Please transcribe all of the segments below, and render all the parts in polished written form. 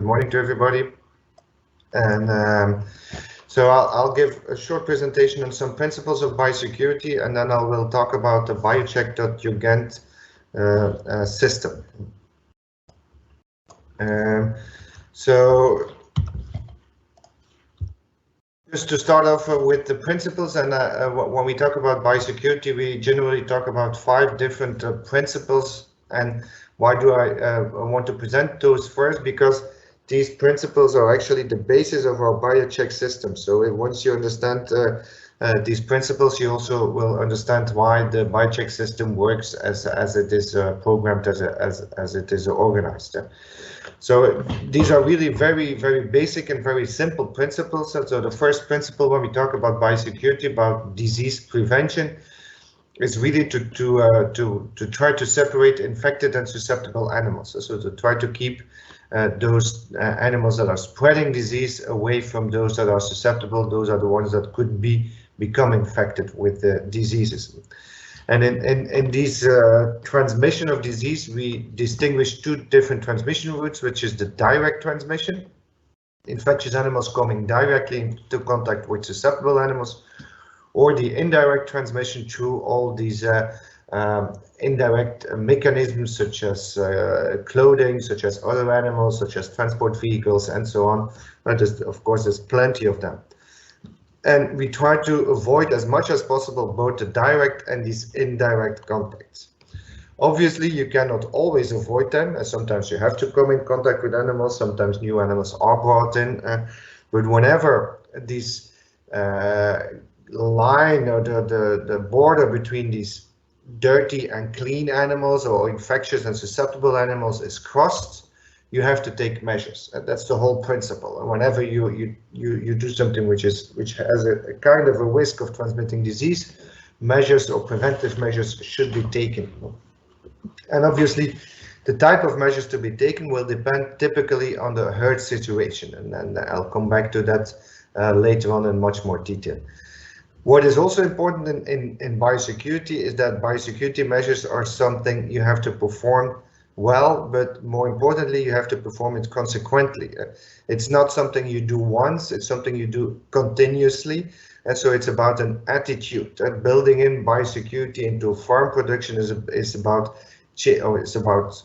morning to everybody. And so I'll give a short presentation on some principles of biosecurity, and then I will talk about the Biocheck.ugent system. So just to start off with the principles, and when we talk about biosecurity, we generally talk about 5 different principles. And why do I want to present those first? Because these principles are actually the basis of our Biocheck system. So once you understand these principles, you also will understand why the Biocheck system works as it is programmed, as it is organized. So these are really very, very basic and very simple principles. And so the first principle when we talk about biosecurity, about disease prevention, is really to try to separate infected and susceptible animals. So to try to keep those animals that are spreading disease away from those that are susceptible. Those are the ones that could become infected with the diseases. And in these transmission of disease, we distinguish 2 different transmission routes, which is the direct transmission, infectious animals coming directly into contact with susceptible animals, or the indirect transmission through all these indirect mechanisms, such as clothing, such as other animals, such as transport vehicles, and so on. Of course, there's plenty of them. And we try to avoid as much as possible both the direct and these indirect contacts. Obviously, you cannot always avoid them, as sometimes you have to come in contact with animals, sometimes new animals are brought in, but whenever this line or the border between these dirty and clean animals or infectious and susceptible animals is crossed, you have to take measures. And that's the whole principle. And whenever you do something which has a kind of a risk of transmitting disease, measures or preventive measures should be taken. And obviously, the type of measures to be taken will depend typically on the herd situation, and then I'll come back to that later on in much more detail. What is also important in biosecurity is that biosecurity measures are something you have to perform well, but more importantly, you have to perform it consequently. It's not something you do once, it's something you do continuously. And so it's about an attitude. And building in biosecurity into farm production is about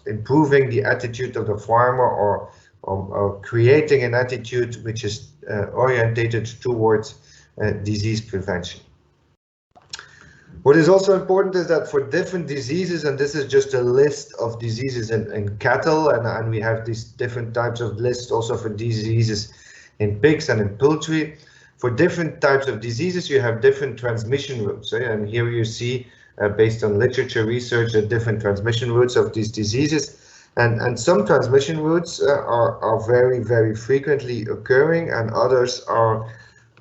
improving the attitude of the farmer, or creating an attitude which is orientated towards disease prevention. What is also important is that for different diseases, and this is just a list of diseases in cattle, and we have these different types of lists also for diseases in pigs and in poultry. For different types of diseases, you have different transmission routes. And here you see, based on literature research, the different transmission routes of these diseases. And some transmission routes are very, very frequently occurring, and others are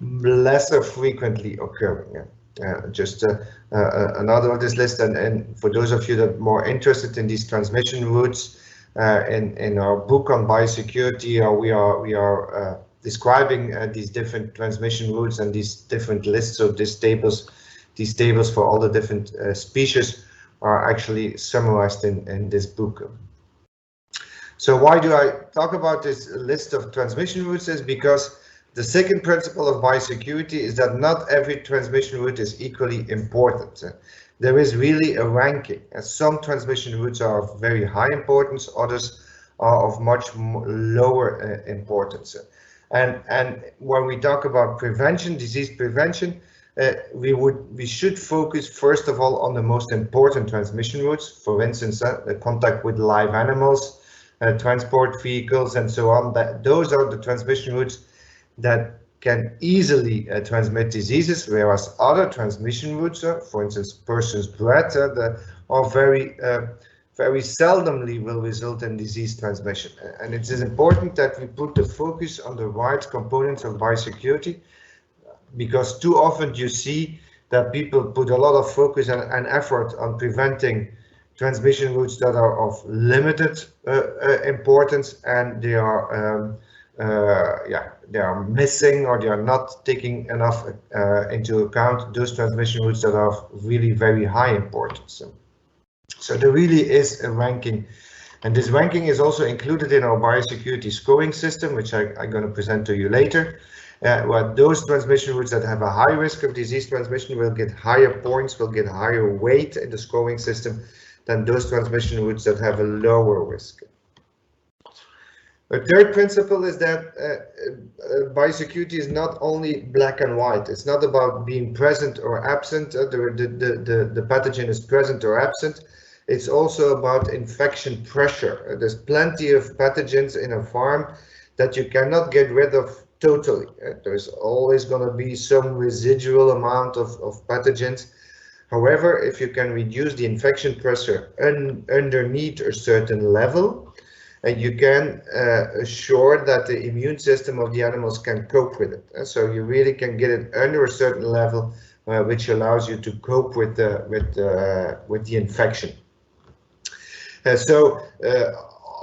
lesser frequently occurring. Just another of this list, and for those of you that are more interested in these transmission routes, in our book on biosecurity, we are describing these different transmission routes and these different lists of these tables for all the different species are actually summarized in this book. So why do I talk about this list of transmission routes? Is because the second principle of biosecurity is that not every transmission route is equally important. There is really a ranking, and some transmission routes are of very high importance, others are of much lower importance. And when we talk about prevention, disease prevention, we should focus first of all on the most important transmission routes. For instance, the contact with live animals, transport vehicles, and so on. Those are the transmission routes that can easily transmit diseases, whereas other transmission routes, for instance, person's breath, are very seldomly will result in disease transmission. And it is important that we put the focus on the right components of biosecurity, because too often you see that people put a lot of focus and effort on preventing transmission routes that are of limited importance, and they are missing, or they are not taking enough into account those transmission routes that are of really very high importance. So there really is a ranking And this ranking is also included in our biosecurity scoring system, which I'm going to present to you later. Well, those transmission routes that have a high risk of disease transmission will get higher points, will get higher weight in the scoring system than those transmission routes that have a lower risk. A third principle is that biosecurity is not only black and white. It's not about being present or absent. The pathogen is present or absent. It's also about infection pressure. There's plenty of pathogens in a farm that you cannot get rid of totally. There's always going to be some residual amount of pathogens. However, if you can reduce the infection pressure underneath a certain level, and you can assure that the immune system of the animals can cope with it. So you really can get it under a certain level, which allows you to cope with the infection.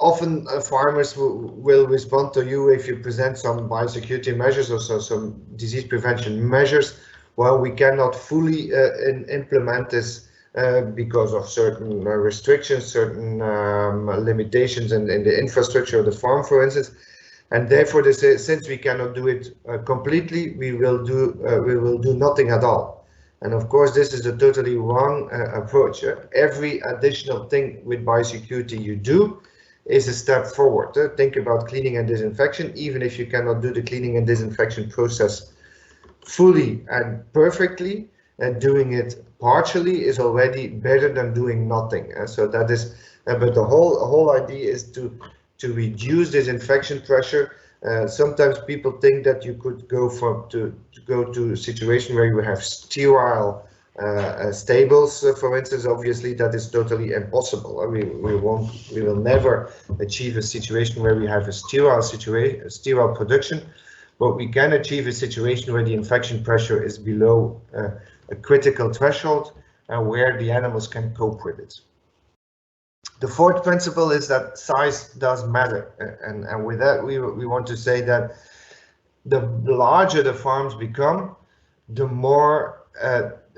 Often farmers will respond to you if you present some biosecurity measures or some disease prevention measures. Well, we cannot fully implement this because of certain restrictions, certain limitations in the infrastructure of the farm, for instance, and therefore they say, since we cannot do it completely, we will do nothing at all. And of course, this is a totally wrong approach. Every additional thing with biosecurity you do is a step forward. Think about cleaning and disinfection. Even if you cannot do the cleaning and disinfection process fully and perfectly, and doing it partially is already better than doing nothing. So that is, but the whole idea is to reduce this infection pressure. Sometimes people think that you could go to a situation where you have sterile stables, for instance. Obviously, that is totally impossible. We will never achieve a situation where we have a sterile production, but we can achieve a situation where the infection pressure is below a critical threshold and where the animals can cope with it. The fourth principle is that size does matter, and with that we want to say that the larger the farms become, the more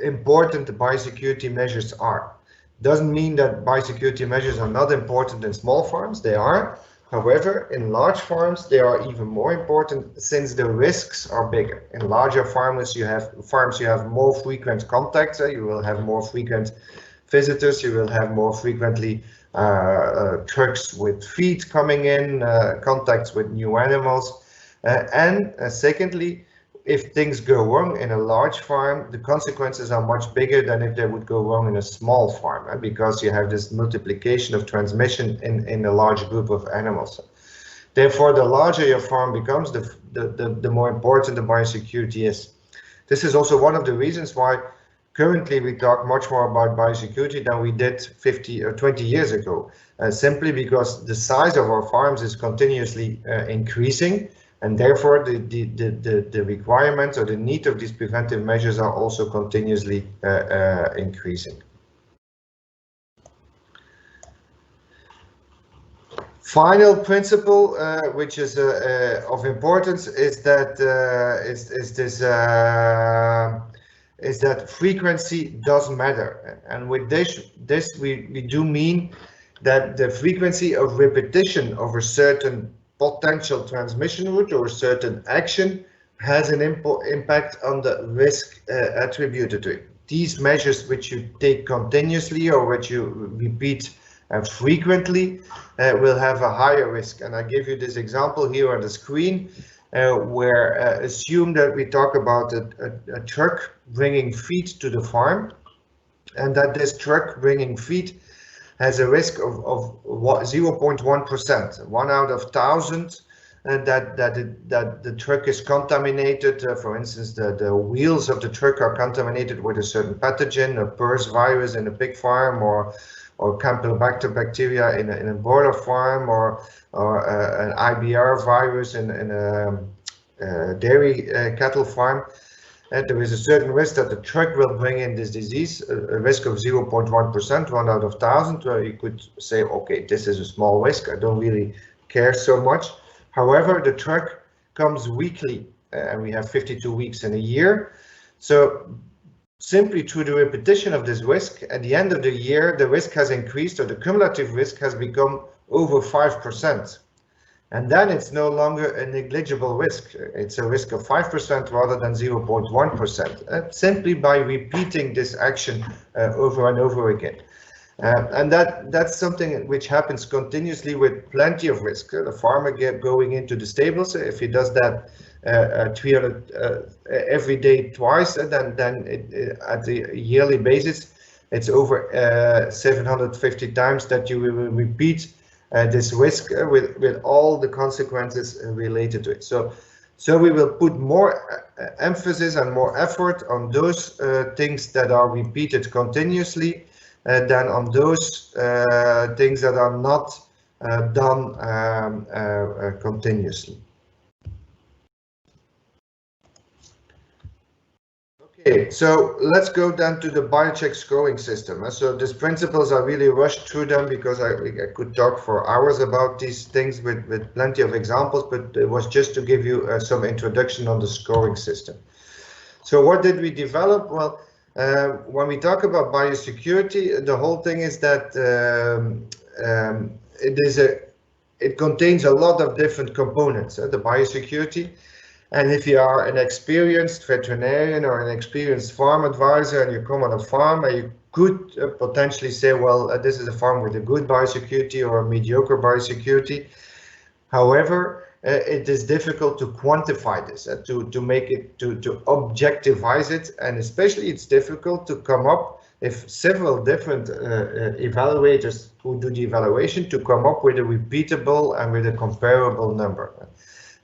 important the biosecurity measures are. Doesn't mean that biosecurity measures are not important in small farms, they are. However, in large farms, they are even more important since the risks are bigger. In larger farms, you have more frequent contacts. You will have more frequent visitors. You will have more frequently trucks with feed coming in, contacts with new animals. And secondly, if things go wrong in a large farm, the consequences are much bigger than if they would go wrong in a small farm, because you have this multiplication of transmission in a large group of animals. Therefore, the larger your farm becomes, the more important the biosecurity is. This is also one of the reasons why currently we talk much more about biosecurity than we did 50 or 20 years ago, simply because the size of our farms is continuously increasing. And therefore, the requirements or the need of these preventive measures are also continuously increasing. Final principle, which is of importance, is that that frequency does matter. And with this we do mean that the frequency of repetition of a certain potential transmission route or a certain action has an impact on the risk attributed to it. These measures which you take continuously or which you repeat frequently will have a higher risk. And I give you this example here on the screen, where assume that we talk about a truck bringing feed to the farm, and that this truck bringing feed has a risk of 0.1%, 1 out of 1,000, that the truck is contaminated. For instance, the wheels of the truck are contaminated with a certain pathogen, a PRRS virus in a pig farm, or Campylobacter bacteria in a broiler farm, or an IBR virus in a dairy cattle farm. And there is a certain risk that the truck will bring in this disease, a risk of 0.1%, 1 out of 1,000, where you could say, okay, this is a small risk, I don't really care so much. However, the truck comes weekly, and we have 52 weeks in a year. So simply through the repetition of this risk, at the end of the year, the risk has increased, or the cumulative risk has become over 5%. And then it's no longer a negligible risk. It's a risk of 5% rather than 0.1%, simply by repeating this action over and over again. And that's something which happens continuously with plenty of risk. The farmer going into the stables, if he does that 300 every day twice, then at a yearly basis, it's over 750 times that you will repeat this risk with all the consequences related to it. So we will put more emphasis and more effort on those things that are repeated continuously than on those things that are not done continuously. Okay, so let's go then to the Biocheck scoring system. So these principles, I really rushed through them because I could talk for hours about these things with plenty of examples, but it was just to give you some introduction on the scoring system. So what did we develop? Well, when we talk about biosecurity, the whole thing is that it contains a lot of different components, the biosecurity. And if you are an experienced veterinarian or an experienced farm advisor and you come on a farm, you could potentially say, well, this is a farm with a good biosecurity or a mediocre biosecurity. However, it is difficult to quantify this, to make it, to objectivize it, and especially it's difficult to come up, if several different evaluators who do the evaluation, to come up with a repeatable and with a comparable number.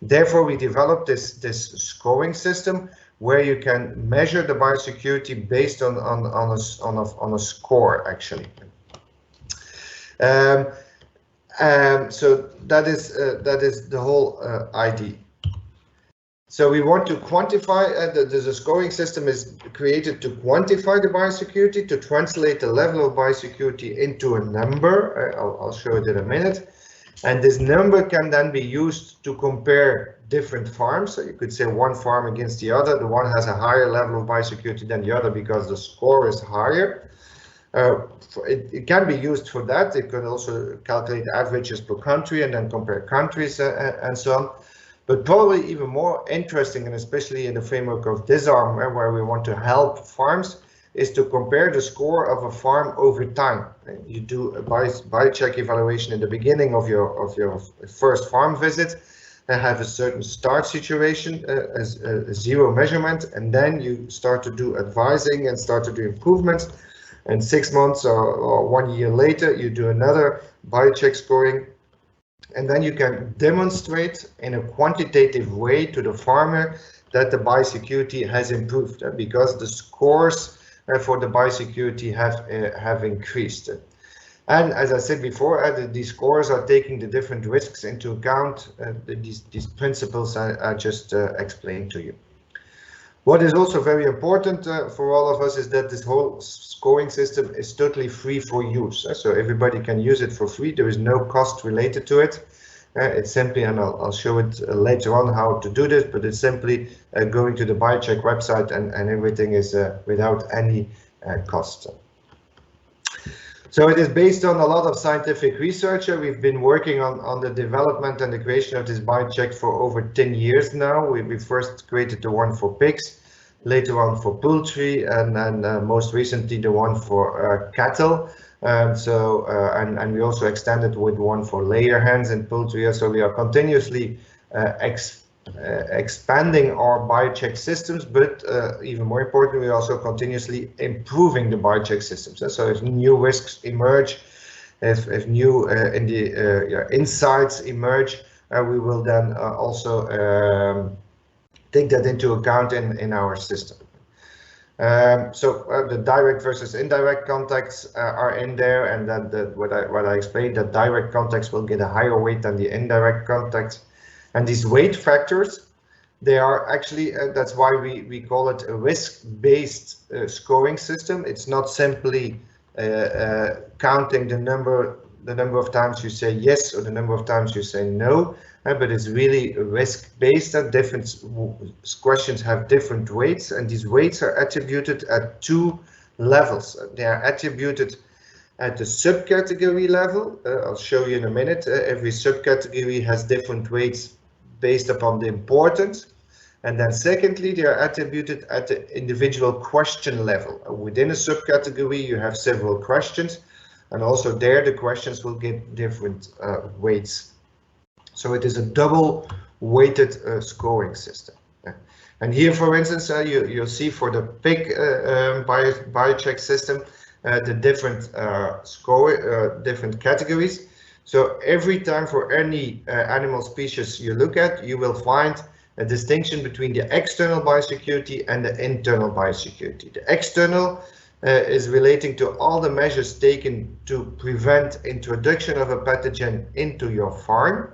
Therefore, we developed this scoring system where you can measure the biosecurity based on a score, actually. So that is the whole idea. So we want to quantify, the scoring system is created to quantify the biosecurity, to translate the level of biosecurity into a number. I'll show it in a minute. And this number can then be used to compare different farms. So you could say one farm against the other. The one has a higher level of biosecurity than the other because the score is higher. It can be used for that. It can also calculate averages per country and then compare countries and so on. But probably even more interesting, and especially in the framework of Disarm, where we want to help farms, is to compare the score of a farm over time. You do a biocheck evaluation in the beginning of your first farm visit, and have a certain start situation, as a zero measurement, and then you start to do advising and start to do improvements. And 6 months or 1 year later, you do another biocheck scoring, and then you can demonstrate in a quantitative way to the farmer that the biosecurity has improved, because the scores for the biosecurity have increased. And as I said before, these scores are taking the different risks into account, these principles I just explained to you. What is also very important for all of us is that this whole scoring system is totally free for use. So everybody can use it for free. There is no cost related to it. It's simply, and I'll show it later on how to do this, but it's simply going to the Biocheck website and everything is without any cost. So it is based on a lot of scientific research. We've been working on the development and the creation of this Biocheck for over 10 years now. We first created the one for pigs, later on for poultry, and most recently the one for cattle. And we also extended with one for layer hens and poultry. So we are continuously expanding our Biocheck systems, but even more importantly, we are also continuously improving the Biocheck systems. So if new risks emerge, if new insights emerge, we will then also take that into account in our system. The direct versus indirect contacts are in there, and then what I explained, that direct contacts will get a higher weight than the indirect contacts. And these weight factors, they are actually, that's why we call it a risk-based scoring system. It's not simply counting the number of times you say yes or the number of times you say no, but it's really risk-based. Different questions have different weights, and these weights are attributed at two levels. They are attributed at the subcategory level. I'll show you in a minute. Every subcategory has different weights based upon the importance. And then secondly, they are attributed at the individual question level. Within a subcategory, you have several questions, and also there the questions will get different weights. So it is a double weighted scoring system. And here, for instance, you'll see for the pig Biocheck system, the different different categories. So every time for any animal species you look at, you will find a distinction between the external biosecurity and the internal biosecurity. The external is relating to all the measures taken to prevent introduction of a pathogen into your farm.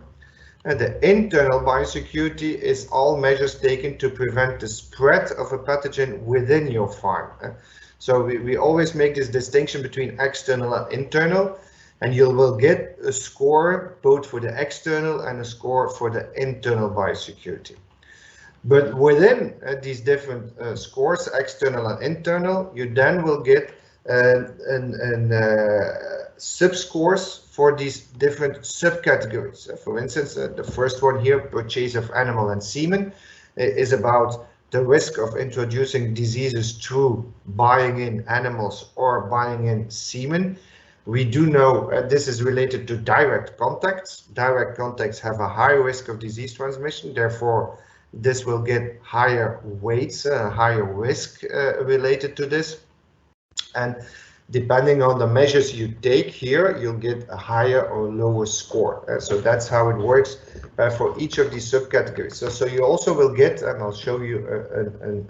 And the internal biosecurity is all measures taken to prevent the spread of a pathogen within your farm. So we always make this distinction between external and internal, and you will get a score both for the external and a score for the internal biosecurity. But within these different scores, external and internal, you then will get sub-scores for these different subcategories. For instance, the first one here, purchase of animal and semen, is about the risk of introducing diseases through buying in animals or buying in semen. We do know this is related to direct contacts. Direct contacts have a high risk of disease transmission, therefore this will get higher weights, higher risk related to this. And depending on the measures you take here, you'll get a higher or lower score. So that's how it works for each of these subcategories. So you also will get, and I'll show you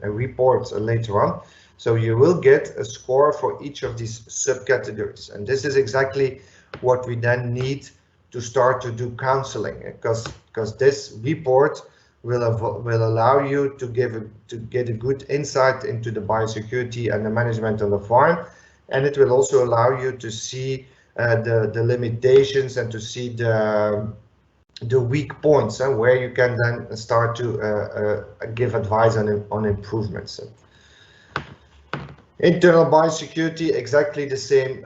a report later on, so you will get a score for each of these subcategories. And this is exactly what we then need to start to do counseling, because this report will allow you to get a good insight into the biosecurity and the management on the farm, and it will also allow you to see the limitations and to see the weak points where you can then start to give advice on improvements. Internal biosecurity, exactly the same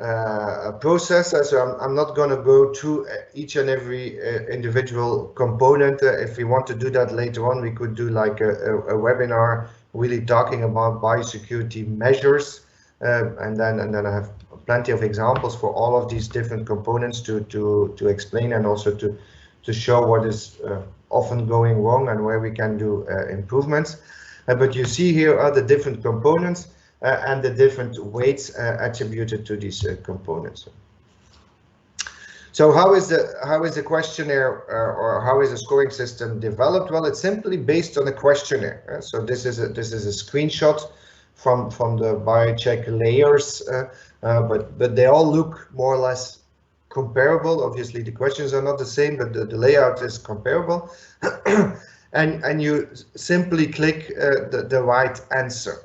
process. So I'm not going to go through each and every individual component. If we want to do that later on, we could do like a webinar really talking about biosecurity measures, and then I have plenty of examples for all of these different components to explain, and also to show what is often going wrong and where we can do improvements. But you see here are the different components. And the different weights attributed to these components. So how is the questionnaire or how is the scoring system developed? Well, it's simply based on a questionnaire. So this is a screenshot from the Biocheck layers, but they all look more or less comparable. Obviously, the questions are not the same, but the layout is comparable. and you simply click the right answer.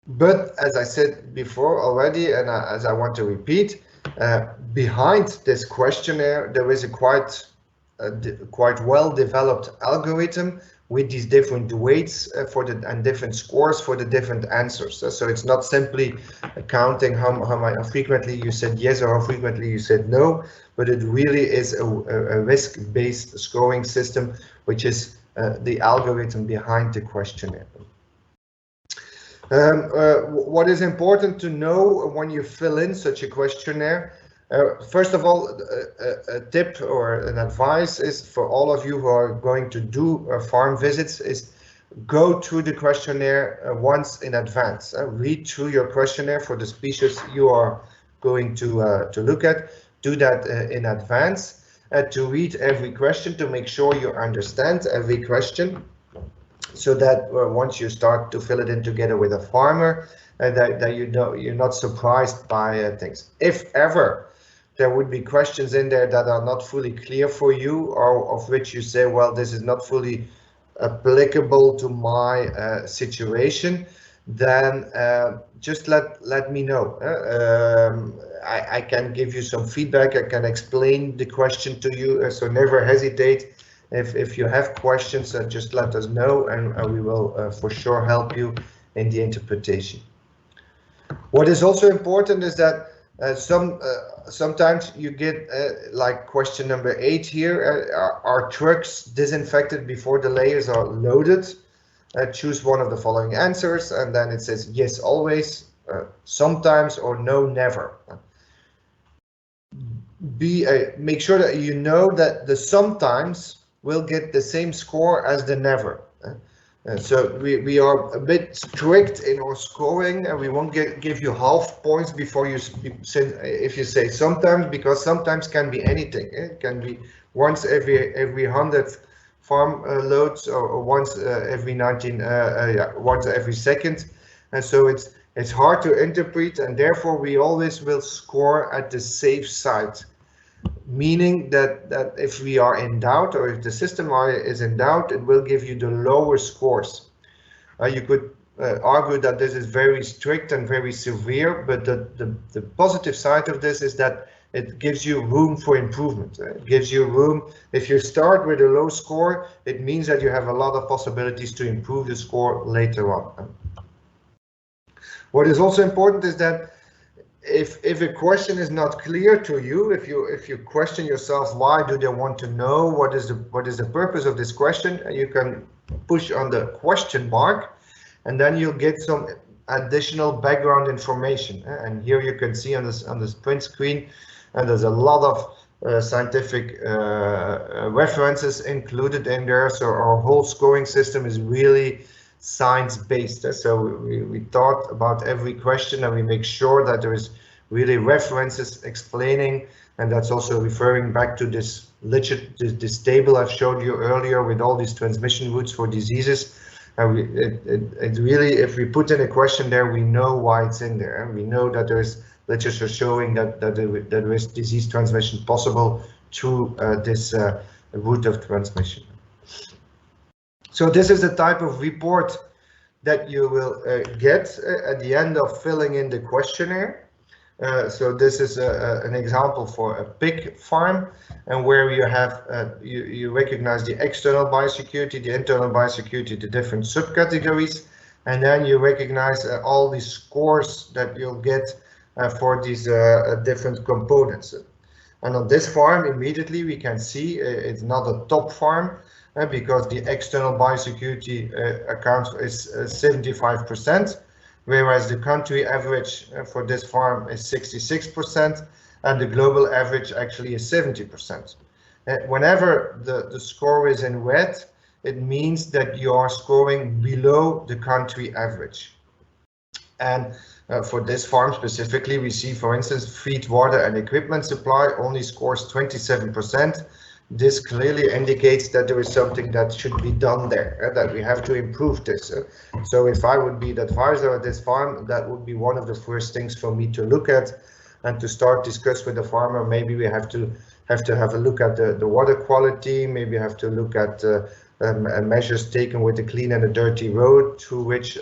But as I said before already, and as I want to repeat, behind this questionnaire there is a quite well developed algorithm with these different weights and different scores for the different answers. So it's not simply counting how frequently you said yes or how frequently you said no, but it really is a risk-based scoring system, which is the algorithm behind the questionnaire. What is important to know when you fill in such a questionnaire, first of all, a tip or an advice is for all of you who are going to do farm visits is go through the questionnaire once in advance. Read through your questionnaire for the species you are going to look at. Do that in advance to read every question, to make sure you understand every question, so that once you start to fill it in together with a farmer, that you know you're not surprised by things. If ever there would be questions in there that are not fully clear for you, or of which you say, well, this is not fully applicable to my situation, then just let me know. I can give you some feedback. I can explain the question to you. So never hesitate. If you have questions, just let us know, and we will for sure help you in the interpretation. What is also important is that sometimes you get like question number 8 here, are trucks disinfected before the layers are loaded? Choose one of the following answers, and then it says yes always, sometimes, or no never. Make sure that you know that the sometimes will get the same score as the never. So we are a bit strict in our scoring, and we won't give you half points before you say, if you say sometimes, because sometimes can be anything. It can be once every 100 farm loads, or once every 19, once every second, and so it's hard to interpret, and therefore we always will score at the safe side. Meaning that if we are in doubt, or if the system is in doubt, it will give you the lower scores. You could argue that this is very strict and very severe, but the positive side of this is that it gives you room for improvement. It gives you room. If you start with a low score, it means that you have a lot of possibilities to improve the score later on. What is also important is that if a question is not clear to you, if you question yourself, why do they want to know, what is the purpose of this question, you can push on the question mark, and then you'll get some additional background information. And here you can see on this print screen, and there's a lot of scientific references included in there. So our whole scoring system is really science-based. So we thought about every question, and we make sure that there is really references explaining, and that's also referring back to this table I've showed you earlier with all these transmission routes for diseases. And it really, if we put in a question there, we know why it's in there, and we know that there's literature showing that there is disease transmission possible through this route of transmission. So this is the type of report that you will get at the end of filling in the questionnaire. So this is an example for a pig farm, and where you have you recognize the external biosecurity, the internal biosecurity, the different subcategories, and then you recognize all these scores that you'll get for these different components. And on this farm, immediately we can see it's not a top farm, because the external biosecurity account is 75%, whereas the country average for this farm is 66%, and the global average actually is 70%. Whenever the score is in red, it means that you are scoring below the country average. And for this farm specifically, we see, for instance, feed, water, and equipment supply only scores 27%. This clearly indicates that there is something that should be done there, that we have to improve this. So if I would be the advisor at this farm, that would be one of the first things for me to look at, and to start discuss with the farmer. Maybe we have to have a look at the water quality. Maybe have to look at measures taken with the clean and the dirty road through which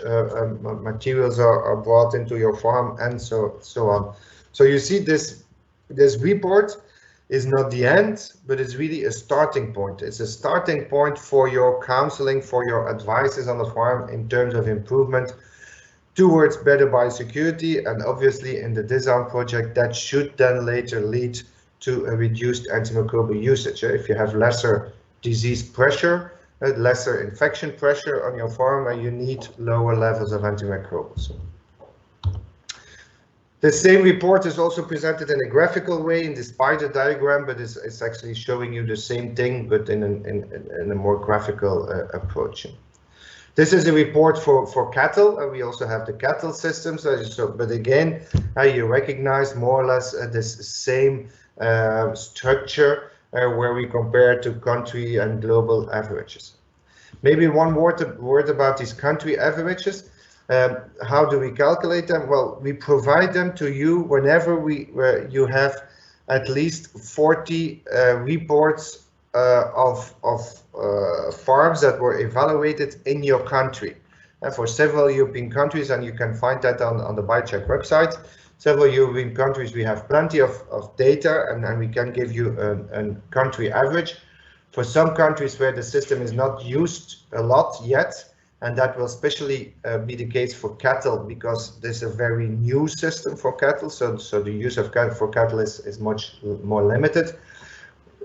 materials are brought into your farm, and so on. So you see, this report is not the end, but it's really a starting point. It's a starting point for your counseling, for your advices on the farm in terms of improvement towards better biosecurity, and obviously in the Disarm project that should then later lead to a reduced antimicrobial usage. If you have lesser disease pressure, lesser infection pressure on your farm, and you need lower levels of antimicrobials. The same report is also presented in a graphical way in the spider diagram, but it's actually showing you the same thing, but in a more graphical approach. This is a report for cattle, and we also have the cattle systems. But again, you recognize more or less this same structure where we compare to country and global averages. Maybe one word about these country averages. How do we calculate them? Well, we provide them to you whenever you have at least 40 reports of farms that were evaluated in your country. For several European countries, and you can find that on the Biocheck website. Several European countries, we have plenty of data, and we can give you a country average. For some countries where the system is not used a lot yet, and that will especially be the case for cattle, because this is a very new system for cattle, so the use of cattle for cattle is much more limited.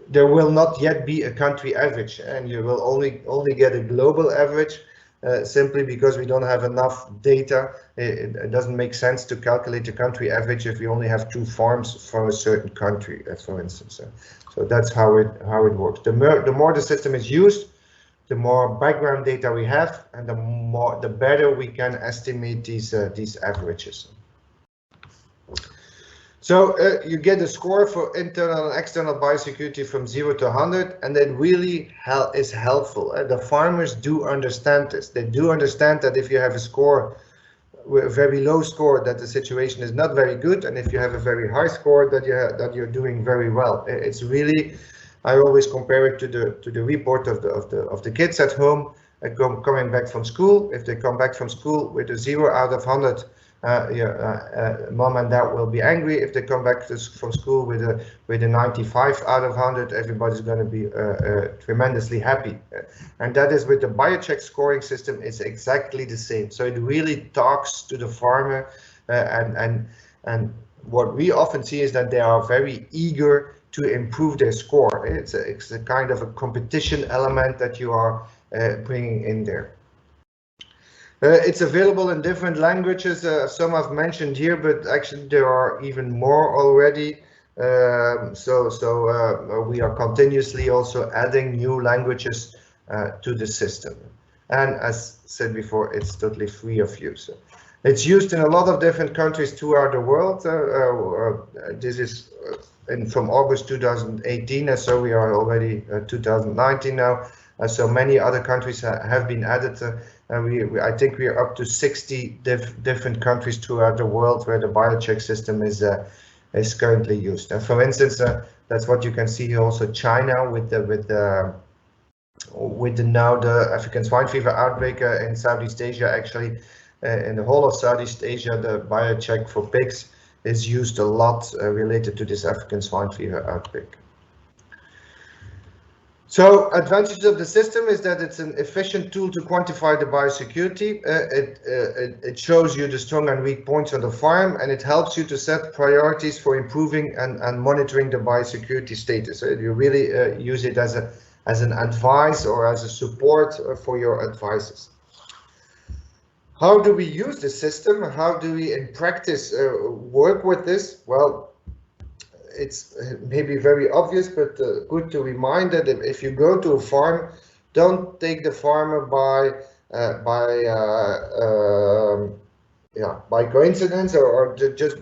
There will not yet be a country average, and you will only get a global average, simply because we don't have enough data. It doesn't make sense to calculate a country average if we only have 2 farms for a certain country, for instance. So that's how it works. The more the system is used, the more background data we have, and the better we can estimate these averages. So you get a score for internal and external biosecurity from 0 to 100, and that really is helpful. The farmers do understand this. They do understand that if you have a score, a very low score, that the situation is not very good, and if you have a very high score, that you're doing very well. It's really, I always compare it to the report of the kids at home coming back from school. If they come back from school with a 0 out of 100. Mom and dad will be angry. If they come back from school with a 95 out of 100, everybody's going to be tremendously happy. And that is with the Biocheck scoring system, it's exactly the same. So it really talks to the farmer, and what we often see is that they are very eager to improve their score. It's a kind of a competition element that you are bringing in there. It's available in different languages. Some I've mentioned here, but actually there are even more already. So we are continuously also adding new languages to the system. And as said before, it's totally free of use. It's used in a lot of different countries throughout the world. This is from August 2018, so we are already 2019 now. So many other countries have been added. I think we are up to 60 different countries throughout the world where the Biocheck system is currently used. And for instance, that's what you can see here also. China with the now the African swine fever outbreak in Southeast Asia. Actually, in the whole of Southeast Asia, the Biocheck for pigs is used a lot related to this African swine fever outbreak. So advantage of the system is that it's an efficient tool to quantify the biosecurity. It shows you the strong and weak points on the farm, and it helps you to set priorities for improving and monitoring the biosecurity status. You really use it as an advice or as a support for your advices. How do we use the system? How do we in practice work with this? Well, it's maybe very obvious, but good to remind that if you go to a farm, don't take the farmer by coincidence or just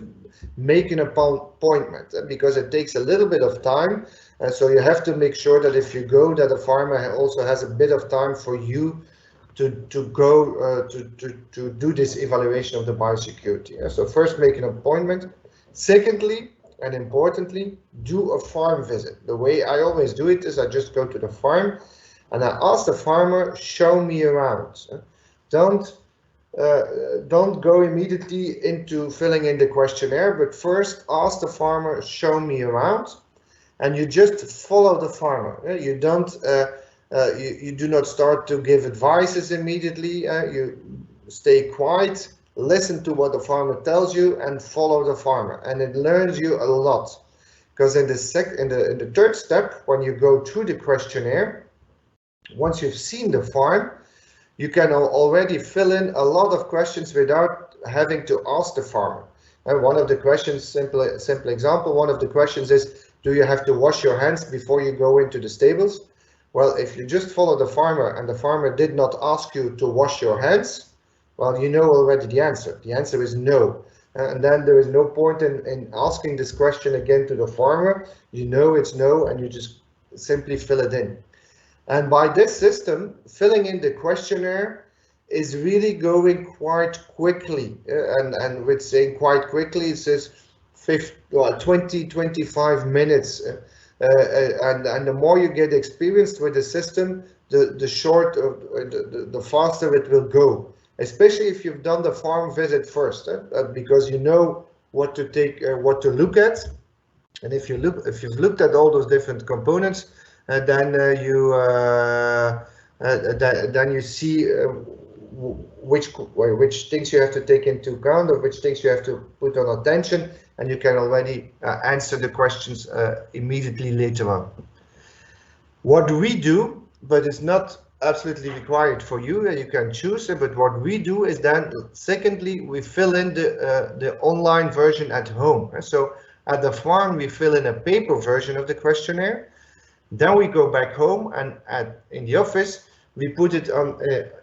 make an appointment, because it takes a little bit of time. So you have to make sure that if you go, that the farmer also has a bit of time for you to go to do this evaluation of the biosecurity. So first, make an appointment. Secondly, and importantly, do a farm visit. The way I always do it is I just go to the farm and I ask the farmer, show me around. Don't go immediately into filling in the questionnaire, but first ask the farmer, show me around, and you just follow the farmer. You don't you do not start to give advices immediately. You stay quiet, listen to what the farmer tells you, and follow the farmer, and it learns you a lot. Because in the third step, when you go through the questionnaire, once you've seen the farm, you can already fill in a lot of questions without having to ask the farmer. And one of the questions, simple example, one of the questions is, do you have to wash your hands before you go into the stables? Well, if you just follow the farmer and the farmer did not ask you to wash your hands, well, you know already the answer. The answer is no. And then there is no point in asking this question again to the farmer. You know it's no, and you just simply fill it in. And by this system, filling in the questionnaire is really going quite quickly. And with saying quite quickly, it says 20-25 minutes. And the more you get experienced with the system, the faster it will go. Especially if you've done the farm visit first, because you know what to look at, and if you've looked at all those different components, then you see which things you have to take into account, or which things you have to put on attention, and you can already answer the questions immediately later on. What we do, but it's not absolutely required for you, you can choose it, but what we do is then, secondly, we fill in the online version at home. So at the farm, we fill in a paper version of the questionnaire. Then we go back home, and in the office, we put it on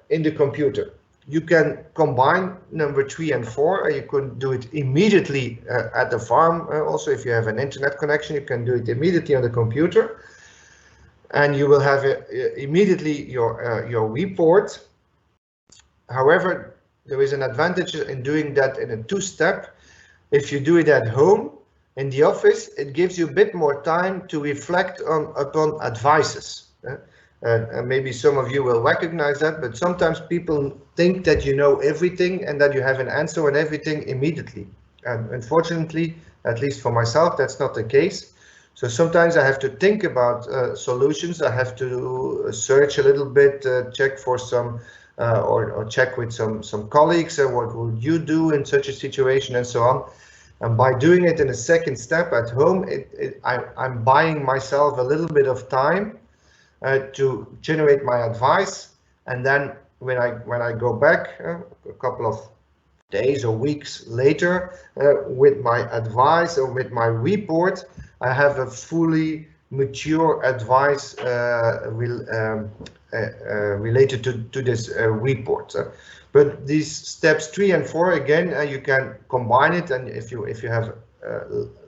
in the computer. You can combine number 3 and 4, you can do it immediately at the farm. Also, if you have an internet connection, you can do it immediately on the computer. And you will have immediately your report. However, there is an advantage in doing that in a 2-step. If you do it at home, in the office, it gives you a bit more time to reflect upon advices. And maybe some of you will recognize that, but sometimes people think that you know everything and that you have an answer on everything immediately. And unfortunately, at least for myself, that's not the case. So sometimes I have to think about solutions. I have to search a little bit, check for some, or check with some colleagues. What would you do in such a situation, and so on. And by doing it in a 2nd step at home, I'm buying myself a little bit of time to generate my advice. And then when I go back a couple of days or weeks later with my advice or with my report, I have a fully mature advice related to this report. But these steps 3 and 4, again, you can combine it, and if you have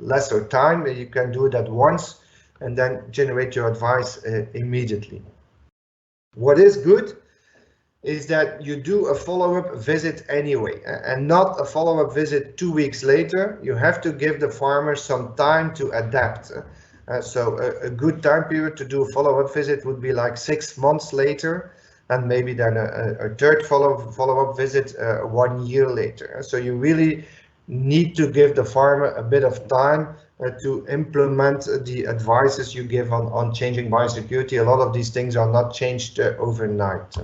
lesser time, you can do it at once and then generate your advice immediately. What is good is that you do a follow-up visit anyway, and not a follow-up visit 2 weeks later. You have to give the farmer some time to adapt. So a good time period to do a follow-up visit would be like 6 months later, and maybe then a 3rd follow-up visit 1 year later. So you really need to give the farmer a bit of time to implement the advices you give on changing biosecurity. A lot of these things are not changed overnight.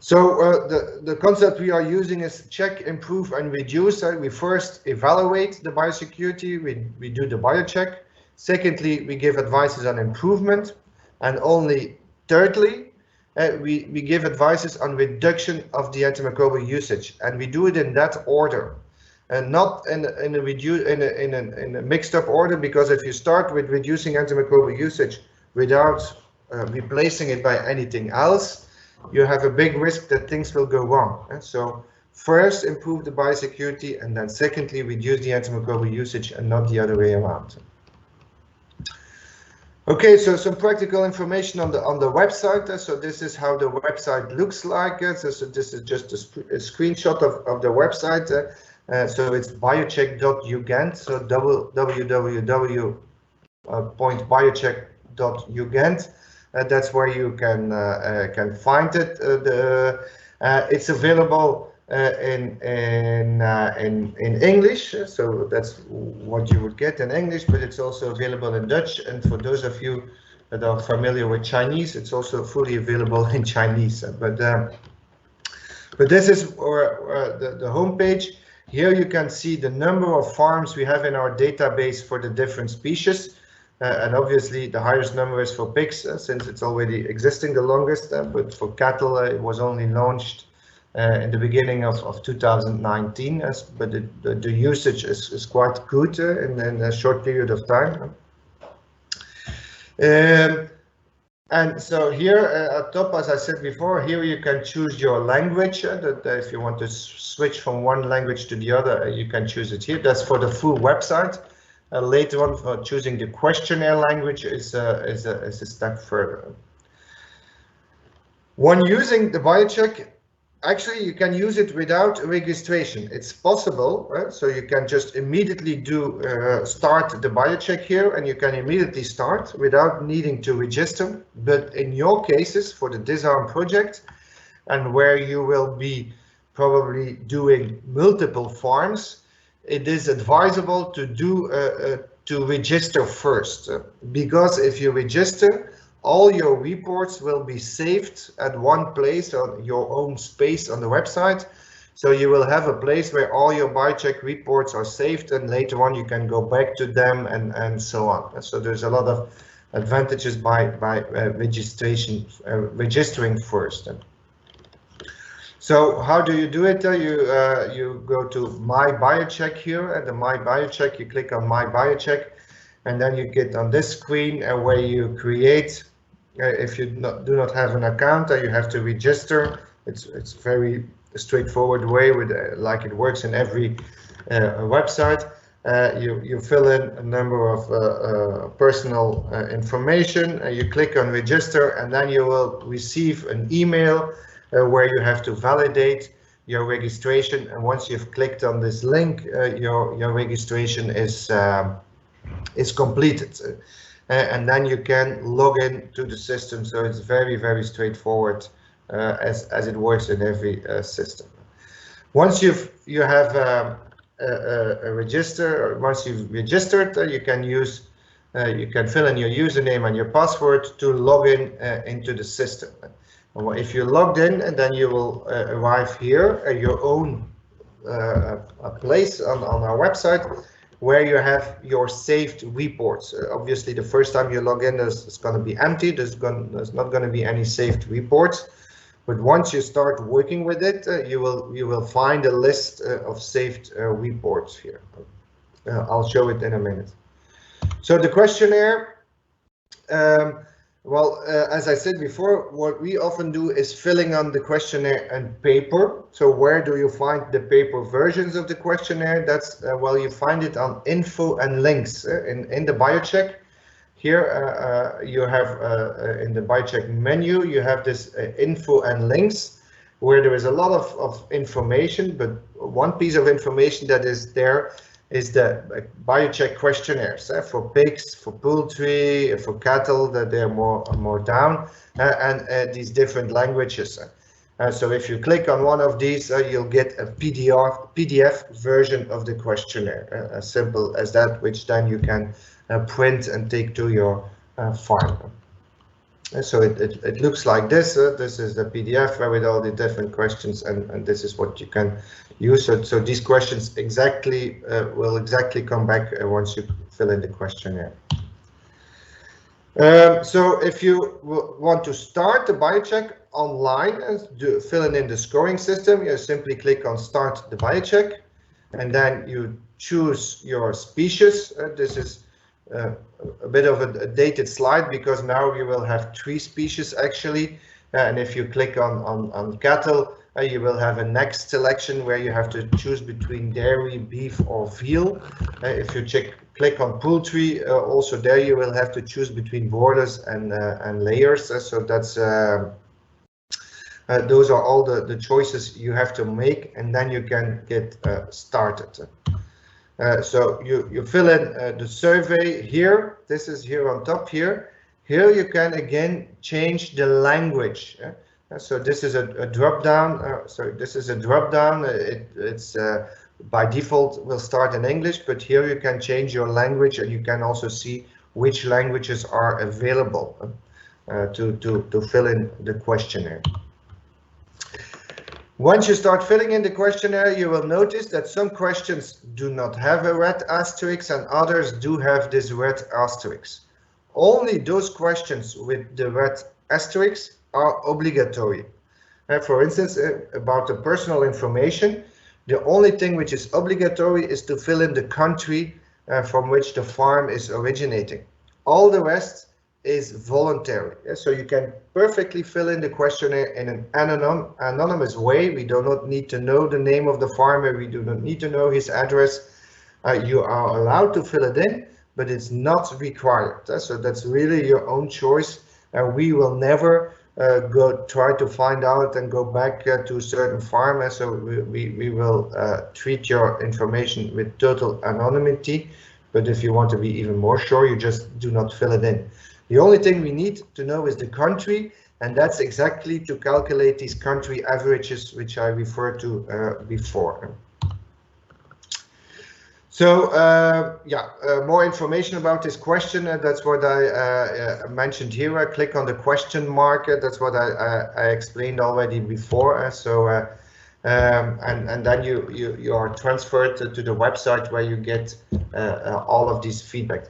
So the concept we are using is check, improve, and reduce. We first evaluate the biosecurity, we do the biocheck. Secondly, we give advices on improvement. And only thirdly, we give advices on reduction of the antimicrobial usage. And we do it in that order, and not in a mixed up order, because if you start with reducing antimicrobial usage without replacing it by anything else, you have a big risk that things will go wrong. And so first improve the biosecurity, and then secondly reduce the antimicrobial usage, and not the other way around. Okay, so some practical information on the website. So this is how the website looks like. So this is just a screenshot of the website. So it's biocheck.ugent. So www.biocheck.ugent. That's where you can find it. It's available in English, so that's what you would get in English, but it's also available in Dutch. And for those of you that are familiar with Chinese, it's also fully available in Chinese. But this is the homepage. Here you can see the number of farms we have in our database for the different species. And obviously the highest number is for pigs, since it's already existing the longest, but for cattle it was only launched in the beginning of 2019, but the usage is quite good in a short period of time. And so here at top, as I said before, here you can choose your language. That if you want to switch from one language to the other, you can choose it here. That's for the full website. Later on, for choosing the questionnaire language is a step further. When using the Biocheck, actually you can use it without registration. It's possible, so you can just immediately start the Biocheck here, and you can immediately start without needing to register. But in your cases, for the Disarm project, and where you will be probably doing multiple farms, it is advisable to register first, because if you register, all your reports will be saved at one place on your own space on the website. So you will have a place where all your Biocheck reports are saved, and later on you can go back to them and so on. So there's a lot of advantages by registering first. So how do you do it? You go to My Biocheck here, and the My Biocheck, you click on My Biocheck, and then you get on this screen where you create. If you do not have an account, you have to register. It's very straightforward way with like it works in every website. You fill in a number of personal information. You click on register, and then you will receive an email where you have to validate your registration. And once you've clicked on this link, your registration is completed. And then you can log in to the system. So it's very, very straightforward as it works in every system. Once you have a register, or once you've registered, you can fill in your username and your password to log in into the system. If you're logged in, and then you will arrive here at your own place on our website where you have your saved reports. Obviously, the first time you log in, it's going to be empty. There's not going to be any saved reports. But once you start working with it, you will find a list of saved reports here. I'll show it in a minute. So the questionnaire. As I said before, what we often do is filling on the questionnaire on paper. So where do you find the paper versions of the questionnaire? That's you find it on info and links in the Biocheck. Here you have in the Biocheck menu, you have this info and links, where there is a lot of information, but one piece of information that is there is the Biocheck questionnaires for pigs, for poultry, for cattle, that they're more down, and these different languages. So if you click on one of these, you'll get a PDF version of the questionnaire, as simple as that, which then you can print and take to your farm. So it looks like this. This is the PDF with all the different questions, and this is what you can use. So these questions will exactly come back once you fill in the questionnaire. So if you want to start the Biocheck online and fill in the scoring system, you simply click on Start the Biocheck, and then you choose your species. This is a bit of a dated slide, because now you will have 3 species actually, and if you click on cattle, you will have a next selection where you have to choose between dairy, beef, or veal. If you click on poultry, also there you will have to choose between borders and layers. So that's those are all the choices you have to make, and then you can get started. So you fill in the survey here. This is here on top here. Here you can again change the language. So this is a drop down. This is a drop down. It's by default will start in English, but here you can change your language, and you can also see which languages are available to fill in the questionnaire. Once you start filling in the questionnaire, you will notice that some questions do not have a red asterisk and others do have this red asterisk. Only those questions with the red asterisk are obligatory. For instance, about the personal information, the only thing which is obligatory is to fill in the country from which the farm is originating. All the rest is voluntary. So you can perfectly fill in the questionnaire in an anonymous way. We do not need to know the name of the farmer. We do not need to know his address. You are allowed to fill it in, but it's not required. So that's really your own choice. We will never try to find out and go back to a certain farm. So we will treat your information with total anonymity. But if you want to be even more sure, you just do not fill it in. The only thing we need to know is the country, and that's exactly to calculate these country averages, which I referred to before. So more information about this question. That's what I mentioned here. I click on the question mark. That's what I explained already before. And then you are transferred to the website where you get all of this feedback.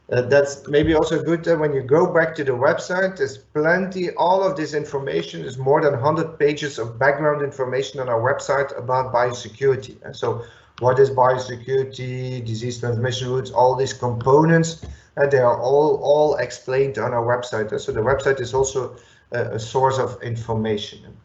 That's maybe also good when you go back to the website. There's plenty. All of this information is more than 100 pages of background information on our website about biosecurity. And so, what is biosecurity, disease transmission routes, all these components, they are all explained on our website. So the website is also a source of information.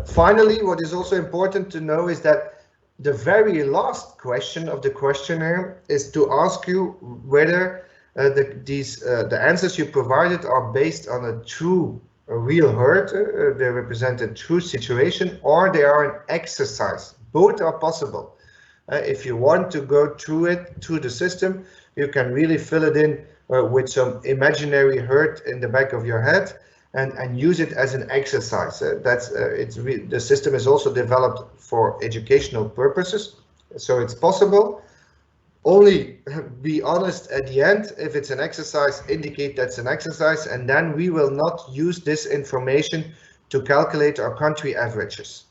Finally, what is also important to know is that the very last question of the questionnaire is to ask you whether the answers you provided are based on a real hurt, they represent a true situation, or they are an exercise. Both are possible. If you want to go through the system, you can really fill it in with some imaginary hurt in the back of your head, and use it as an exercise. The system is also developed for educational purposes, so it's possible. Only be honest at the end. If it's an exercise, indicate that's an exercise, and then we will not use this information to calculate our country averages.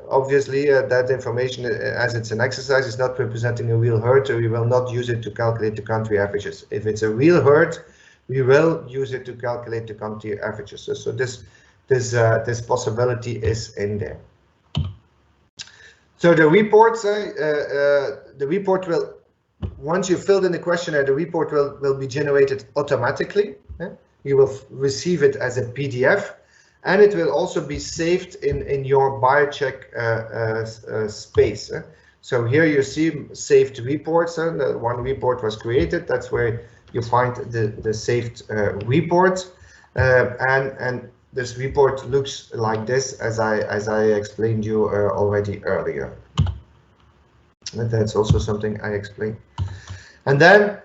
Obviously, that information, as it's an exercise, is not representing a real hurt, so we will not use it to calculate the country averages. If it's a real hurt, we will use it to calculate the country averages. So this possibility is in there. So the report will, once you filled in the questionnaire, the report will be generated automatically. You will receive it as a PDF, and it will also be saved in your Biocheck space. So here you see saved reports. One report was created. That's where you find the saved report, and this report looks like this, as I explained you already earlier. And that's also something I explained. And then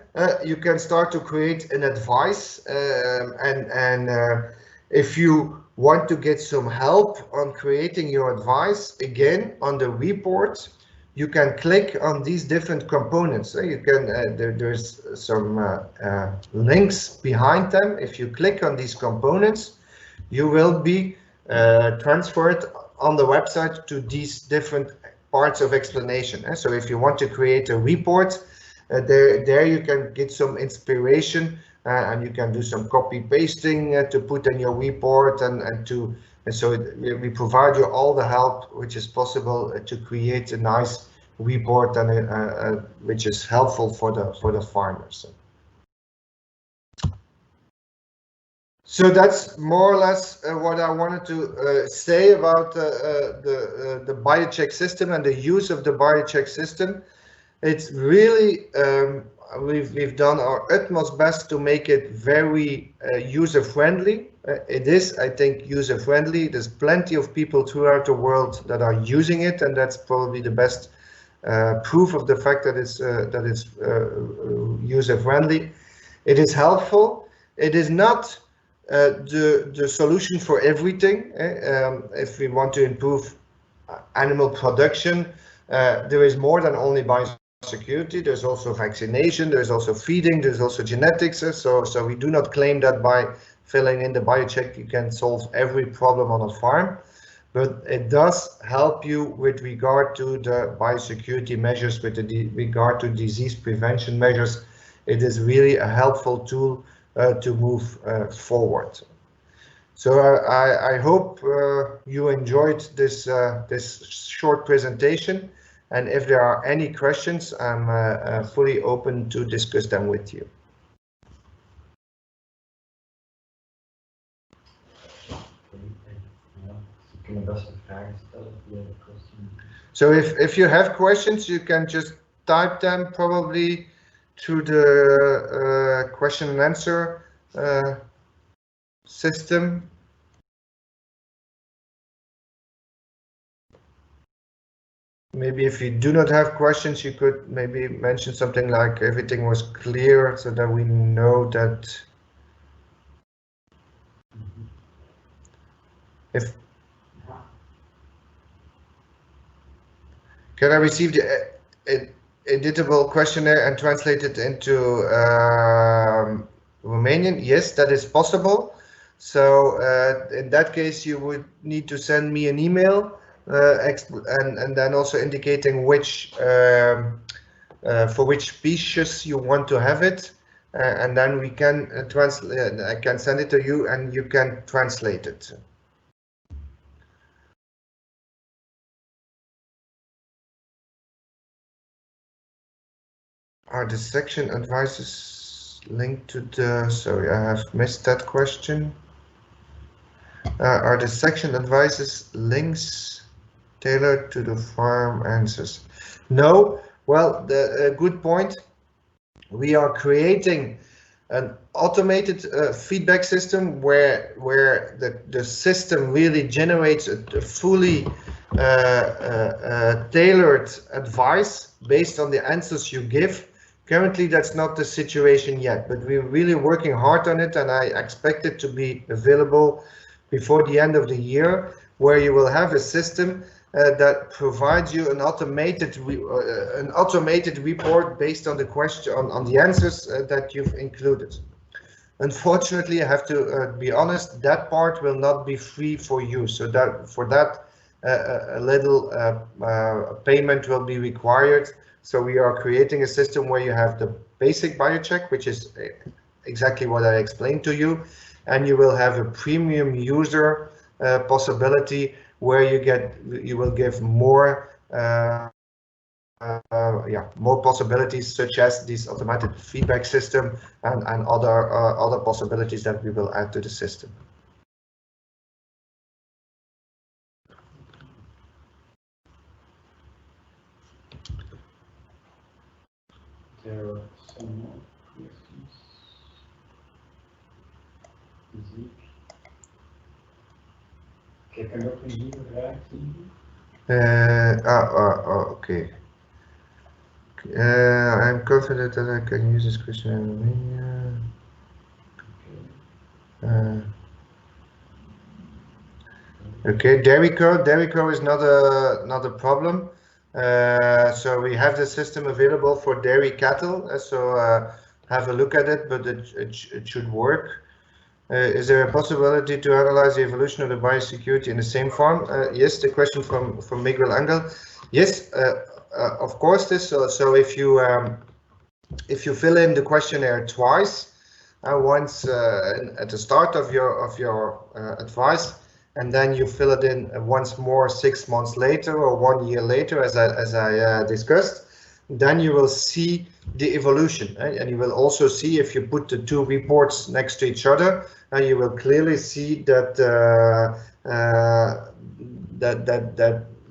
you can start to create an advice, and if you want to get some help on creating your advice, again on the report, you can click on these different components. You can there's some links behind them. If you click on these components, you will be transferred on the website to these different parts of explanation. So if you want to create a report, there you can get some inspiration, and you can do some copy pasting to put in your report, and so we provide you all the help which is possible to create a nice report, and which is helpful for the farmers. So that's more or less what I wanted to say about the Biocheck system and the use of the Biocheck system. It's really we've done our utmost best to make it very user-friendly. It is, I think, user-friendly. There's plenty of people throughout the world that are using it, and that's probably the best proof of the fact that it's user-friendly. It is helpful. It is not the solution for everything. If we want to improve animal production, there is more than only biosecurity. There's also vaccination, there's also feeding, there's also genetics. So we do not claim that by filling in the Biocheck you can solve every problem on a farm, but it does help you with regard to the biosecurity measures, with regard to disease prevention measures. It is really a helpful tool to move forward. So I hope you enjoyed this short presentation, and if there are any questions, I'm fully open to discuss them with you. So if you have questions, you can just type them probably through the question and answer system. Maybe if you do not have questions, you could maybe mention something like everything was clear, so that we know that. Can I receive editable questionnaire and translate it into Romanian? Yes, that is possible. So in that case, you would need to send me an email and then also indicating which for which species you want to have it, and then we can translate. I can send it to you, and you can translate it. Are the section advices linked to the? Sorry, I have missed that question. Are the section advices links tailored to the farm answers? No. Well, the good point. We are creating an automated feedback system where the system really generates a fully tailored advice based on the answers you give. Currently, that's not the situation yet, but we're really working hard on it, and I expect it to be available before the end of the year, where you will have a system that provides you an automated report based on the question on the answers that you've included. Unfortunately, I have to be honest, that part will not be free for you. So that for that a little payment will be required. So we are creating a system where you have the basic Biocheck, which is exactly what I explained to you, and you will have a premium user possibility where you will give more more possibilities, such as this automatic feedback system and other possibilities that we will add to the system. There are some more questions. Kijk, ook in hier raakt Okay. I'm confident that I can use this question in Romania. Okay, Derico is not a problem. So we have the system available for dairy cattle. So have a look at it, but it should work. Is there a possibility to analyze the evolution of the biosecurity in the same farm? Yes, the question from Miguel Angel. Yes, of course. So if you fill in the questionnaire twice, once at the start of your advice, and then you fill it in once more 6 months later or 1 year later, as I discussed, then you will see the evolution, and you will also see, if you put the two reports next to each other, you will clearly see that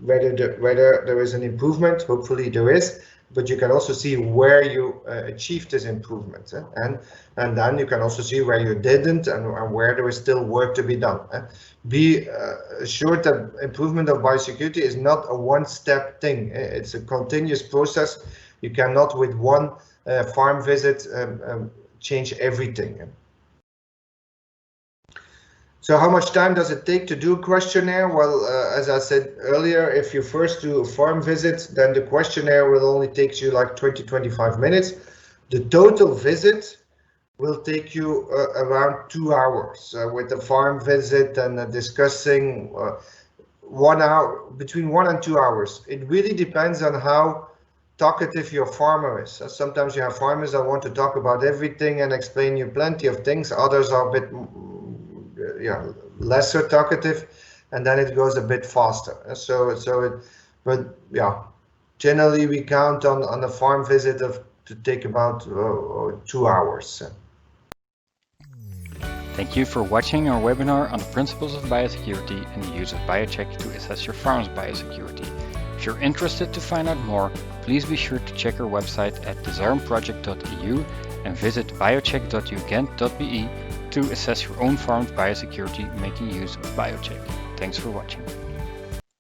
whether there is an improvement. Hopefully there is, but you can also see where you achieved this improvement, and then you can also see where you didn't and where there is still work to be done. Be assured that improvement of biosecurity is not a one-step thing. It's a continuous process. You cannot with one farm visit change everything. So how much time does it take to do a questionnaire? Well, as I said earlier, if you first do a farm visit, then the questionnaire will only take you like 20-25 minutes. The total visit will take you around 2 hours with the farm visit and discussing 1 hour, between 1 and 2 hours. It really depends on how talkative your farmer is. Sometimes you have farmers that want to talk about everything and explain you plenty of things. Others are a bit lesser talkative, and then it goes a bit faster. But generally we count on a farm visit to take about 2 hours. Thank you for watching our webinar on the principles of biosecurity and the use of Biocheck to assess your farm's biosecurity. If you're interested to find out more, please be sure to check our website at disarmproject.eu and visit biocheck.ugent.be to assess your own farm's biosecurity making use of Biocheck. Thanks for watching.